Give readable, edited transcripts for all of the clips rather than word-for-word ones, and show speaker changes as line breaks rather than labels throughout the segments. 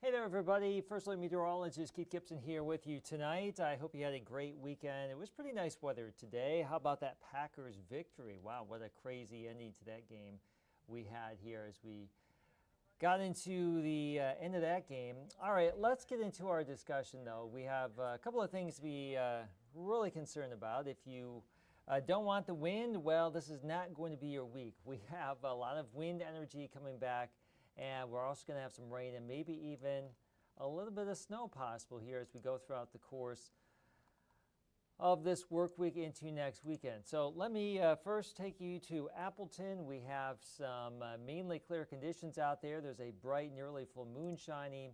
Hey there, everybody. First Alert Meteorologist Keith Gibson here with you tonight. I hope you had a great weekend. It was pretty nice weather today. How about that Packers victory? Wow, what a crazy ending to that game we had here as we got into the end of that game. All right, let's get into our discussion, though. We have a couple of things to be really concerned about. If you don't want the wind, well, this is not going to be your week. We have a lot of wind energy coming back, and we're also going to have some rain and maybe even a little bit of snow possible here as we go throughout the course of this work week into next weekend. So let me first take you to Appleton. We have some mainly clear conditions out there. There's a bright, nearly full moon shining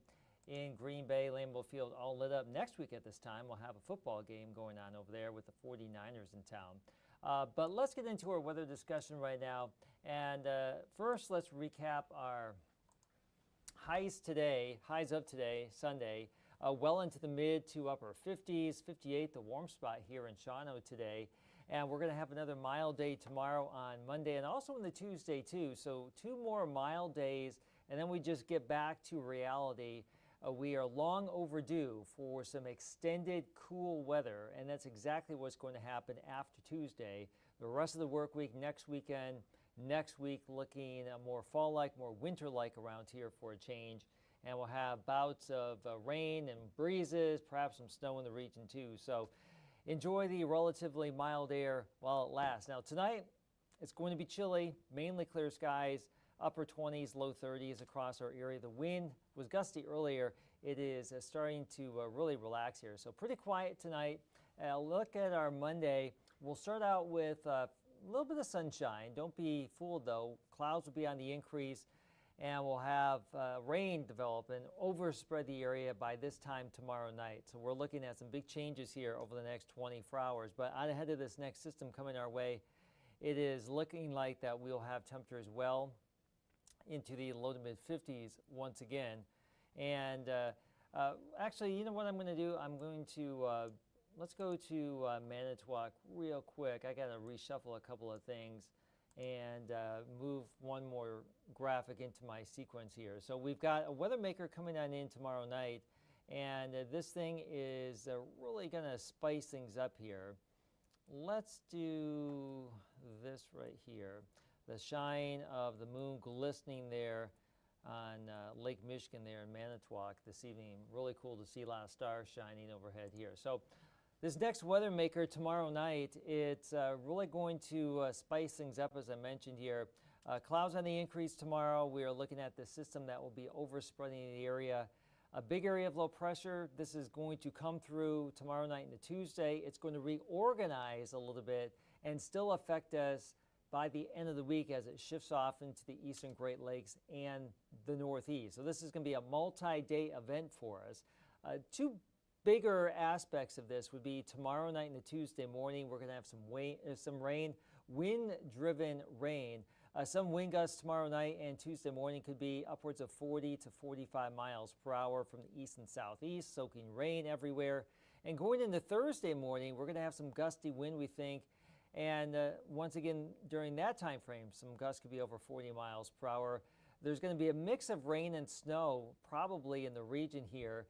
in Green Bay. Lambeau Field all lit up. Next week at this time, we'll have a football game going on over there with the 49ers in town. But let's get into our weather discussion right now. And first, let's recap our highs of today, Sunday, well into the mid to upper 50s, 58, the warm spot here in Shawano today. And we're going to have another mild day tomorrow on Monday and also on the Tuesday too. So 2 more mild days, and then we just get back to reality. We are long overdue for some extended cool weather, and that's exactly what's going to happen after Tuesday. The rest of the work week, next weekend, next week looking more fall-like, more winter-like around here for a change. And we'll have bouts of rain and breezes, perhaps some snow in the region too. So enjoy the relatively mild air while it lasts. Now tonight, it's going to be chilly, mainly clear skies, upper 20s, low 30s across our area. The wind was gusty earlier. It is starting to really relax here. So pretty quiet tonight. Look at our Monday. We'll start out with a little bit of sunshine. Don't be fooled though. Clouds will be on the increase, and we'll have rain develop and overspread the area by this time tomorrow night. So we're looking at some big changes here over the next 24 hours. But out ahead of this next system coming our way, it is looking like that we'll have temperatures well into the low to mid 50s once again. And actually, you know what I'm going to do? I'm going to let's go to Manitowoc real quick. I got to reshuffle a couple of things and move one more graphic into my sequence here. So we've got a weather maker coming on in tomorrow night, and this thing is really going to spice things up here. Let's do this right here. The shine of the moon glistening there on Lake Michigan there in Manitowoc this evening. Really cool to see a lot of stars shining overhead here. So this next weather maker tomorrow night, it's really going to spice things up, as I mentioned here. Clouds on the increase tomorrow. We are looking at the system that will be overspreading the area. A big area of low pressure. This is going to come through tomorrow night into Tuesday. It's going to reorganize a little bit and still affect us by the end of the week as it shifts off into the eastern Great Lakes and the Northeast. So this is going to be a multi-day event for us. Two bigger aspects of this would be tomorrow night and the Tuesday morning. We're going to have some rain, wind-driven rain. Some wind gusts tomorrow night and Tuesday morning could be upwards of 40 to 45 miles per hour from the east and southeast, soaking rain everywhere. And going into Thursday morning, we're going to have some gusty wind, we think. And once again, during that time frame, some gusts could be over 40 miles per hour. There's going to be a mix of rain and snow probably in the region here.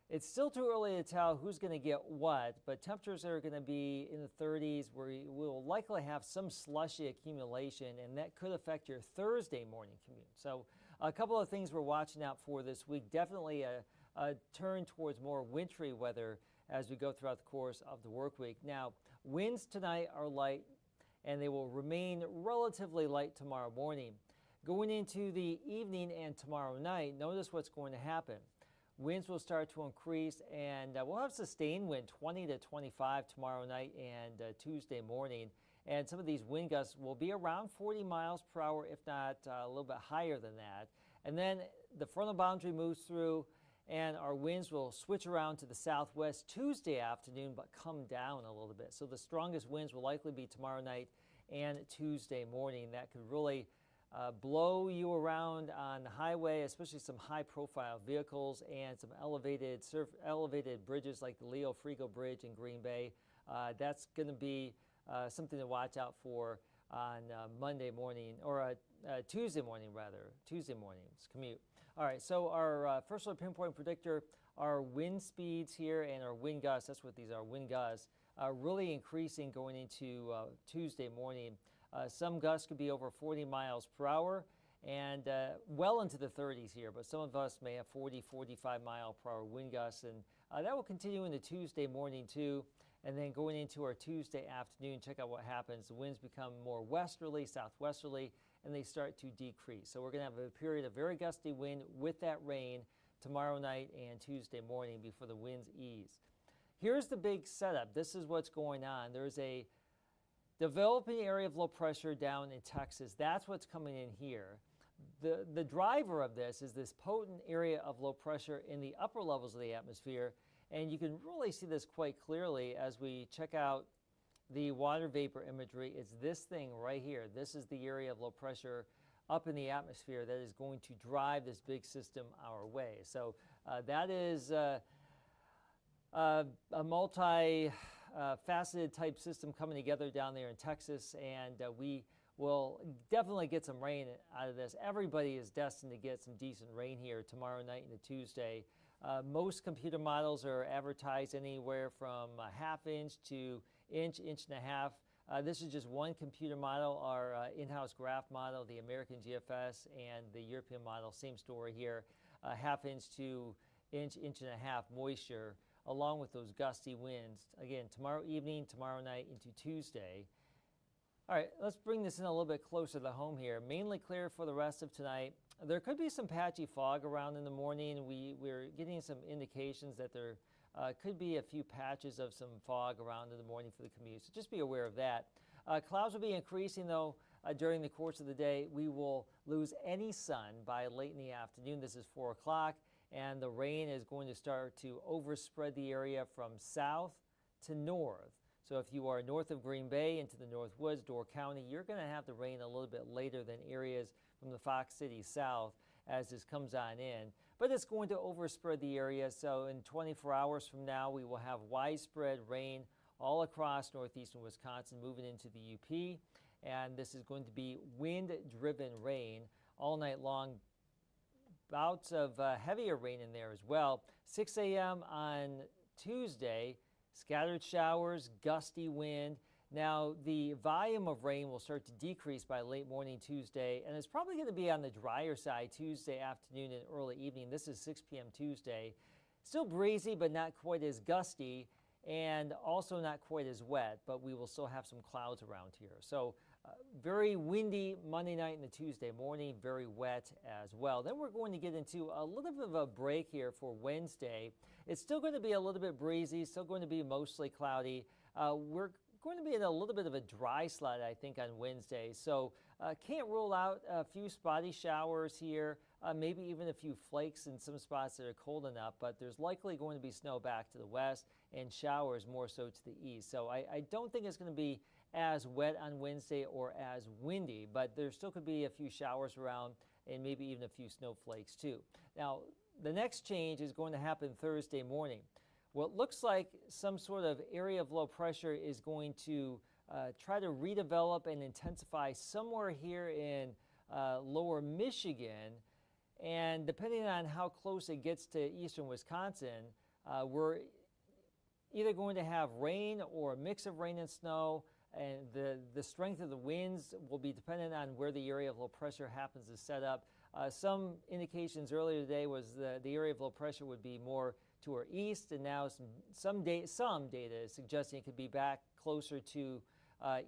It's still too early to tell who's going to get what, but temperatures are going to be in the 30s where we will likely have some slushy accumulation, and that could affect your Thursday morning commute. So a couple of things we're watching out for this week. Definitely a turn towards more wintry weather as we go throughout the course of the work week. Now, winds tonight are light, and they will remain relatively light tomorrow morning. Going into the evening and tomorrow night, notice what's going to happen. Winds will start to increase, and we'll have sustained wind 20 to 25 tomorrow night and Tuesday morning. And some of these wind gusts will be around 40 miles per hour, if not a little bit higher than that. And then the frontal boundary moves through, and our winds will switch around to the southwest Tuesday afternoon, but come down a little bit. So the strongest winds will likely be tomorrow night and Tuesday morning. That could really blow you around on the highway, especially some high-profile vehicles and some elevated bridges like the Leo Frigo Bridge in Green Bay. That's going to be something to watch out for on Monday morning, or Tuesday morning rather, Tuesday morning's commute. All right, so our first little pinpoint predictor, our wind speeds here and our wind gusts, that's what these are, wind gusts, really increasing going into Tuesday morning. Some gusts could be over 40 miles per hour and well into the 30s here, but some of us may have 40, 45 mile per hour wind gusts, and that will continue into Tuesday morning too. And then going into our Tuesday afternoon, check out what happens. The winds become more westerly, southwesterly, and they start to decrease. So we're going to have a period of very gusty wind with that rain tomorrow night and Tuesday morning before the winds ease. Here's the big setup. This is what's going on. There's a developing area of low pressure down in Texas. That's what's coming in here. The driver of this is this potent area of low pressure in the upper levels of the atmosphere. And you can really see this quite clearly as we check out the water vapor imagery. It's this thing right here. This is the area of low pressure up in the atmosphere that is going to drive this big system our way. So that is a multi-faceted type system coming together down there in Texas, and we will definitely get some rain out of this. Everybody is destined to get some decent rain here tomorrow night into Tuesday. Most computer models are advertised anywhere from a half inch to inch, inch and a half. This is just one computer model, our in-house graph model, the American GFS, and the European model, same story here, half inch to inch, inch and a half moisture, along with those gusty winds. Again, tomorrow evening, tomorrow night into Tuesday. All right, let's bring this in a little bit closer to home here. Mainly clear for the rest of tonight. There could be some patchy fog around in the morning. We're getting some indications that there could be a few patches of some fog around in the morning for the commute, so just be aware of that. Clouds will be increasing, though, during the course of the day. We will lose any sun by late in the afternoon. This is 4 o'clock, and the rain is going to start to overspread the area from south to north. So if you are north of Green Bay into the North Woods, Door County, you're going to have the rain a little bit later than areas from the Fox City south as this comes on in. But it's going to overspread the area, so in 24 hours from now, we will have widespread rain all across northeastern Wisconsin moving into the UP, and this is going to be wind-driven rain all night long. Bouts of heavier rain in there as well. 6 a.m. on Tuesday, scattered showers, gusty wind. Now, the volume of rain will start to decrease by late morning Tuesday, and it's probably going to be on the drier side Tuesday afternoon and early evening. This is 6 p.m. Tuesday. Still breezy, but not quite as gusty, and also not quite as wet, but we will still have some clouds around here. So very windy Monday night and the Tuesday morning, very wet as well. Then we're going to get into a little bit of a break here for Wednesday. It's still going to be a little bit breezy, still going to be mostly cloudy. We're going to be in a little bit of a dry slot, I think, on Wednesday. So can't rule out a few spotty showers here, maybe even a few flakes in some spots that are cold enough, but there's likely going to be snow back to the west and showers more so to the east. So I don't think it's going to be as wet on Wednesday or as windy, but there still could be a few showers around and maybe even a few snowflakes too. Now, the next change is going to happen Thursday morning. What looks like some sort of area of low pressure is going to try to redevelop and intensify somewhere here in lower Michigan. And depending on how close it gets to eastern Wisconsin, we're either going to have rain or a mix of rain and snow. And the strength of the winds will be dependent on where the area of low pressure happens to set up. Some indications earlier today was the area of low pressure would be more to our east, and now some data is suggesting it could be back closer to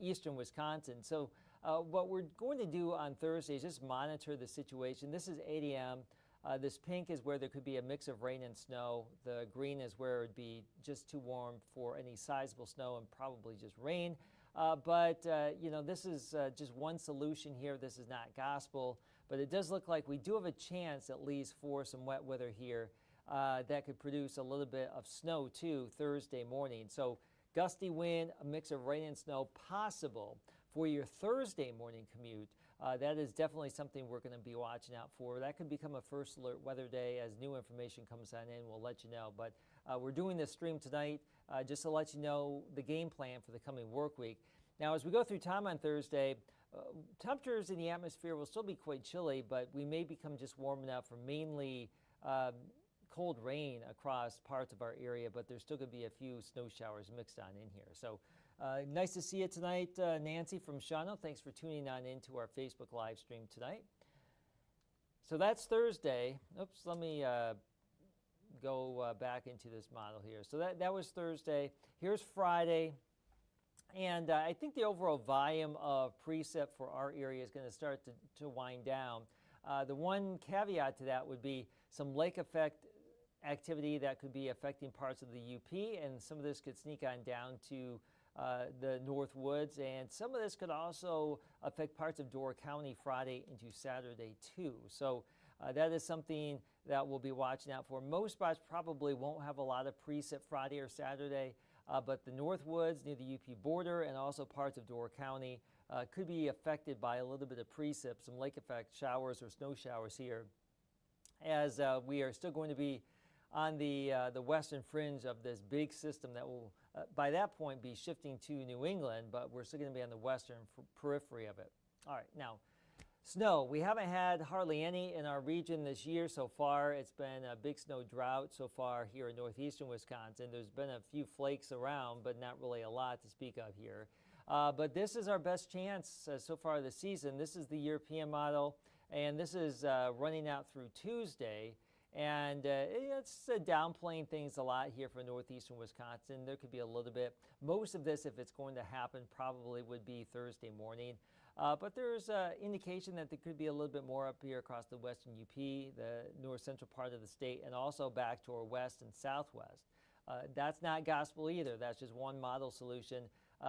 eastern Wisconsin. So what we're going to do on Thursday is just monitor the situation. This is 8 a.m. This pink is where there could be a mix of rain and snow. The green is where it would be just too warm for any sizable snow and probably just rain. But this is just one solution here. This is not gospel, but it does look like we do have a chance at least for some wet weather here that could produce a little bit of snow too Thursday morning. So gusty wind, a mix of rain and snow possible for your Thursday morning commute. That is definitely something we're going to be watching out for. That could become a first alert weather day. As new information comes on in, we'll let you know. But we're doing this stream tonight just to let you know the game plan for the coming work week. Now, as we go through time on Thursday, temperatures in the atmosphere will still be quite chilly, but we may become just warm enough for mainly cold rain across parts of our area, but there's still going to be a few snow showers mixed on in here. So nice to see you tonight, Nancy from Shawano. Thanks for tuning on into our Facebook live stream tonight. So that's Thursday. Oops, let me go back into this model here. So that was Thursday. Here's Friday. And I think the overall volume of precip for our area is going to start to wind down. The one caveat to that would be some lake effect activity that could be affecting parts of the UP, and some of this could sneak on down to the North Woods, and some of this could also affect parts of Door County Friday into Saturday too. So that is something that we'll be watching out for. Most spots probably won't have a lot of precip Friday or Saturday, but the North Woods near the UP border and also parts of Door County could be affected by a little bit of precip, some lake effect showers or snow showers here, as we are still going to be on the western fringe of this big system that will, by that point, be shifting to New England, but we're still going to be on the western periphery of it. All right, now, snow. We haven't had hardly any in our region this year so far. It's been a big snow drought so far here in northeastern Wisconsin. There's been a few flakes around, but not really a lot to speak of here. But this is our best chance so far this season. This is the European model, and this is running out through Tuesday. And it's downplaying things a lot here for northeastern Wisconsin. There could be a little bit. Most of this, if it's going to happen, probably would be Thursday morning. But there's indication that there could be a little bit more up here across the western UP, the north central part of the state, and also back to our west and southwest. That's not gospel either. That's just one model solution.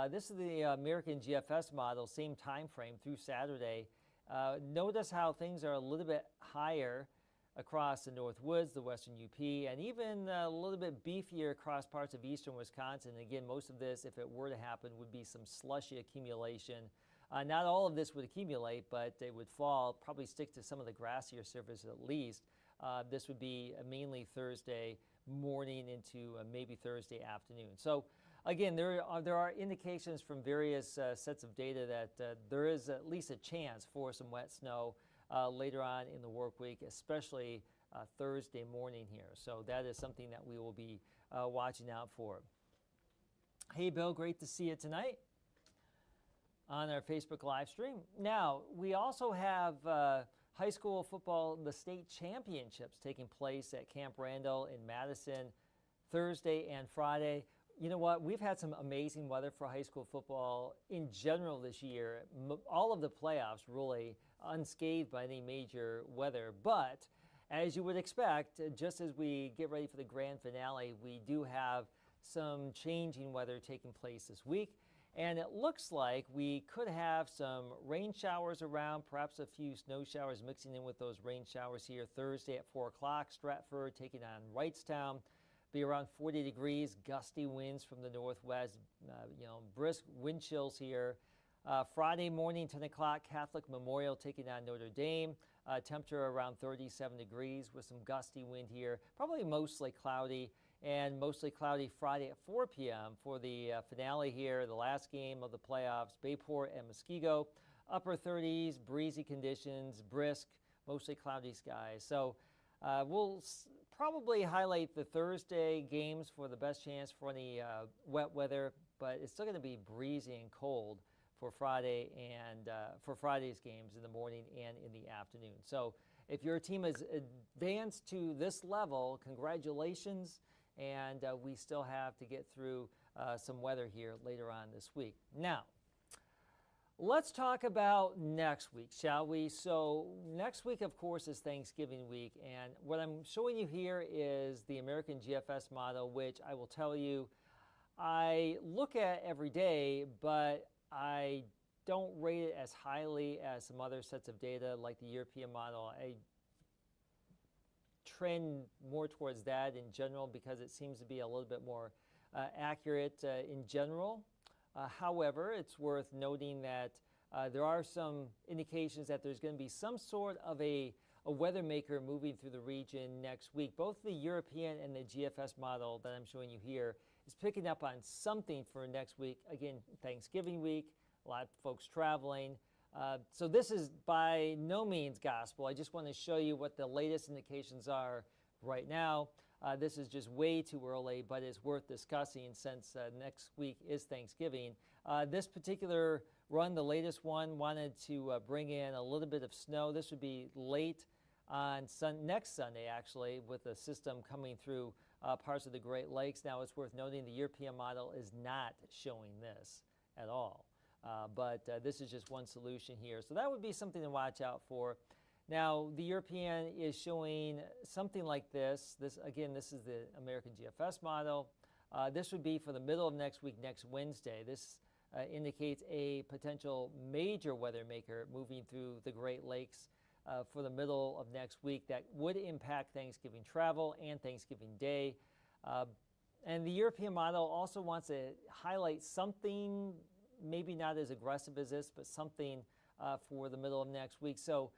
This is the American GFS model, same time frame through Saturday. Notice how things are a little bit higher across the North Woods, the western UP, and even a little bit beefier across parts of eastern Wisconsin. Again, most of this, if it were to happen, would be some slushy accumulation. Not all of this would accumulate, but it would fall, probably stick to some of the grassier surface at least. This would be mainly Thursday morning into maybe Thursday afternoon. So again, there are indications from various sets of data that there is at least a chance for some wet snow later on in the work week, especially Thursday morning here. So that is something that we will be watching out for. Hey, Bill, great to see you tonight on our Facebook live stream. Now, we also have high school football, the state championships taking place at Camp Randall in Madison Thursday and Friday. You know what? We've had some amazing weather for high school football in general this year. All of the playoffs really unscathed by any major weather. But as you would expect, just as we get ready for the grand finale, we do have some changing weather taking place this week. And it looks like we could have some rain showers around, perhaps a few snow showers mixing in with those rain showers here Thursday at 4 o'clock. Stratford taking on Wrightstown. Be around 40 degrees, gusty winds from the northwest, brisk wind chills here. Friday morning, 10 o'clock, Catholic Memorial taking on Notre Dame. Temperature around 37 degrees with some gusty wind here. Probably mostly cloudy, and mostly cloudy Friday at 4 p.m. for the finale here, the last game of the playoffs, Bayport and Muskego. Upper 30s, breezy conditions, brisk, mostly cloudy skies. So we'll probably highlight the Thursday games for the best chance for any wet weather, but it's still going to be breezy and cold for Friday and for Friday's games in the morning and in the afternoon. So if your team has advanced to this level, congratulations, and we still have to get through some weather here later on this week. Now, let's talk about next week, shall we? So next week, of course, is Thanksgiving week, and what I'm showing you here is the American GFS model, which I will tell you I look at every day, but I don't rate it as highly as some other sets of data like the European model. I trend more towards that in general because it seems to be a little bit more accurate in general. However, it's worth noting that there are some indications that there's going to be some sort of a weather maker moving through the region next week. Both the European and the GFS model that I'm showing you here is picking up on something for next week. Again, Thanksgiving week, a lot of folks traveling. So this is by no means gospel. I just want to show you what the latest indications are right now. This is just way too early, but it's worth discussing since next week is Thanksgiving. This particular run, the latest one, wanted to bring in a little bit of snow. This would be late on next Sunday, actually, with the system coming through parts of the Great Lakes. Now, it's worth noting the European model is not showing this at all. But this is just one solution here. So that would be something to watch out for. Now, the European is showing something like this. Again, this is the American GFS model. This would be for the middle of next week, next Wednesday. This indicates a potential major weather maker moving through the Great Lakes for the middle of next week that would impact Thanksgiving travel and Thanksgiving Day. And the European model also wants to highlight something, maybe not as aggressive as this, but something for the middle of next week. So,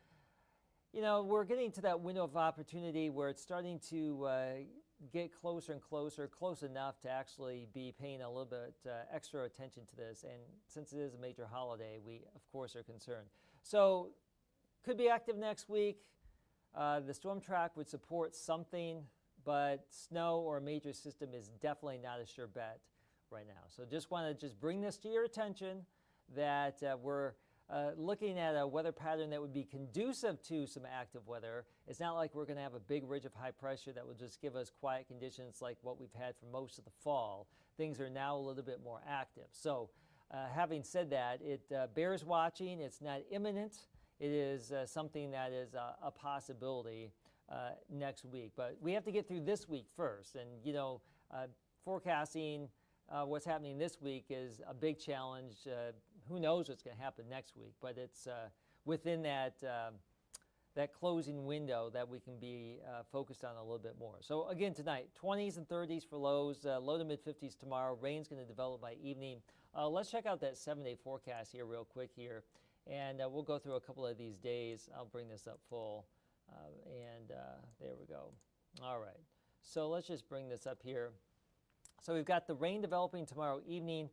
you know, we're getting to that window of opportunity where it's starting to get closer and closer, close enough to actually be paying a little bit extra attention to this. And since it is a major holiday, we, of course, are concerned. So, could be active next week. The storm track would support something, but snow or a major system is definitely not a sure bet right now. So just want to bring this to your attention that we're looking at a weather pattern that would be conducive to some active weather. It's not like we're going to have a big ridge of high pressure that will just give us quiet conditions like what we've had for most of the fall. Things are now a little bit more active. So having said that, it bears watching. It's not imminent. It is something that is a possibility next week. But we have to get through this week first. And, you know, forecasting what's happening this week is a big challenge. Who knows what's going to happen next week? But it's within that closing window that we can be focused on a little bit more. So, again, tonight, 20s and 30s for lows, low to mid-50s tomorrow. Rain's going to develop by evening. Let's check out that 7-day forecast here real quick here. And we'll go through a couple of these days. I'll bring this up full. There we go. All right. So let's just bring this up here. So we've got the rain developing tomorrow evening.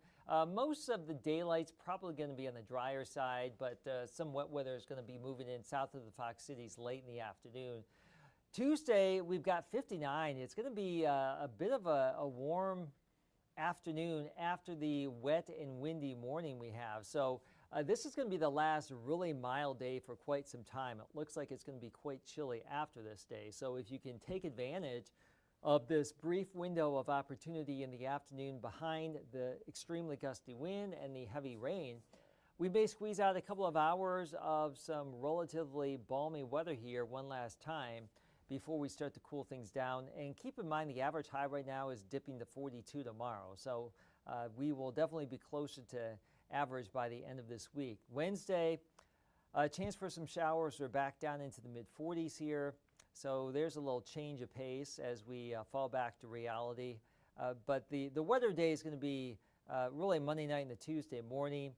Most of the daylight's probably going to be on the drier side, but some wet weather is going to be moving in south of the Fox Cities late in the afternoon. Tuesday, we've got 59. It's going to be a bit of a warm afternoon after the wet and windy morning we have. So this is going to be the last really mild day for quite some time. It looks like it's going to be quite chilly after this day. So if you can take advantage of this brief window of opportunity in the afternoon behind the extremely gusty wind and the heavy rain, we may squeeze out a couple of hours of some relatively balmy weather here one last time before we start to cool things down. And keep in mind the average high right now is dipping to 42 tomorrow. So we will definitely be closer to average by the end of this week. Wednesday, a chance for some showers. We're back down into the mid-40s here. So there's a little change of pace as we fall back to reality. But the weather day is going to be really Monday night and the Tuesday morning.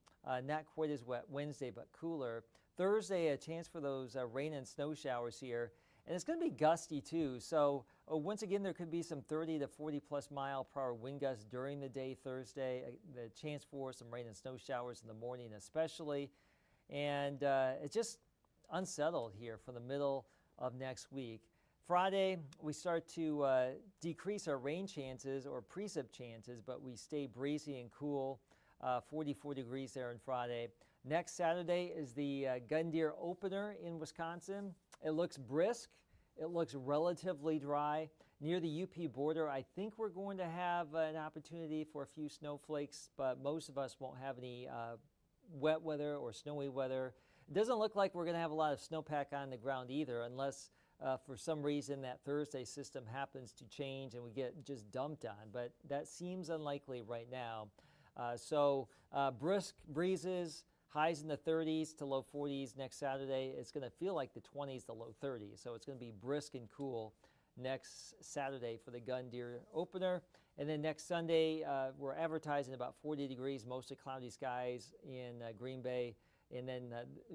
Not quite as wet Wednesday, but cooler. Thursday, a chance for those rain and snow showers here. And it's going to be gusty too. So once again, there could be some 30 to 40 plus mile per hour wind gusts during the day Thursday. The chance for some rain and snow showers in the morning especially. And it's just unsettled here for the middle of next week. Friday, we start to decrease our rain chances or precip chances, but we stay breezy and cool, 44 degrees there on Friday. Next Saturday is the Gun Deer opener in Wisconsin. It looks brisk. It looks relatively dry. Near the UP border, I think we're going to have an opportunity for a few snowflakes, but most of us won't have any wet weather or snowy weather. It doesn't look like we're going to have a lot of snowpack on the ground either, unless for some reason that Thursday system happens to change and we get just dumped on, but that seems unlikely right now. So brisk breezes, highs in the 30s to low 40s next Saturday. It's going to feel like the 20s to low 30s, so it's going to be brisk and cool next Saturday for the Gun Deer opener. And then next Sunday, we're advertising about 40 degrees, mostly cloudy skies in Green Bay, and then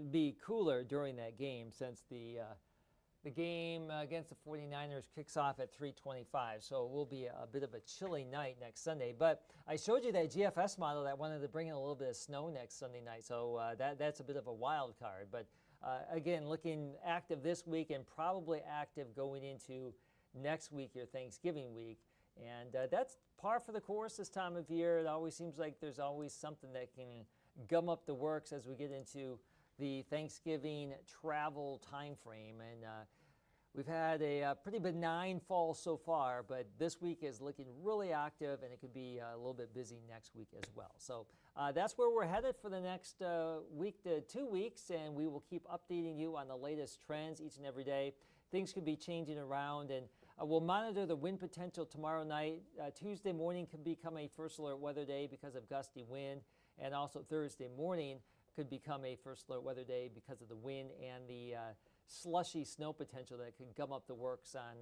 be cooler during that game since the The game against the 49ers kicks off at 3:25, so it will be a bit of a chilly night next Sunday. But I showed you that GFS model that wanted to bring in a little bit of snow next Sunday night, so that's a bit of a wild card. But again, looking active this week and probably active going into next week, your Thanksgiving week. And that's par for the course this time of year. It always seems like there's always something that can gum up the works as we get into the Thanksgiving travel time frame. And we've had a pretty benign fall so far, but this week is looking really active, and it could be a little bit busy next week as well. So that's where we're headed for the next week to 2 weeks, and we will keep updating you on the latest trends each and every day. Things could be changing around, and we'll monitor the wind potential tomorrow night. Tuesday morning could become a first alert weather day because of gusty wind, and also Thursday morning could become a first alert weather day because of the wind and the slushy snow potential that could gum up the works on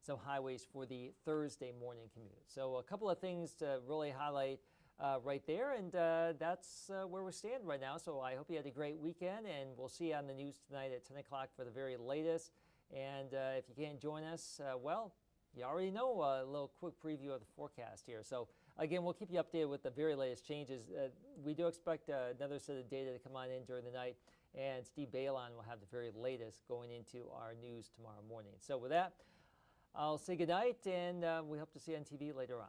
some highways for the Thursday morning commute. So a couple of things to really highlight right there, and that's where we stand right now. So I hope you had a great weekend, and we'll see you on the news tonight at 10 o'clock for the very latest. And if you can't join us, well, you already know a little quick preview of the forecast here. So again, we'll keep you updated with the very latest changes. We do expect another set of data to come on in during the night, and Steve Balon will have the very latest going into our news tomorrow morning. So with that, I'll say goodnight, and we hope to see you on TV later on.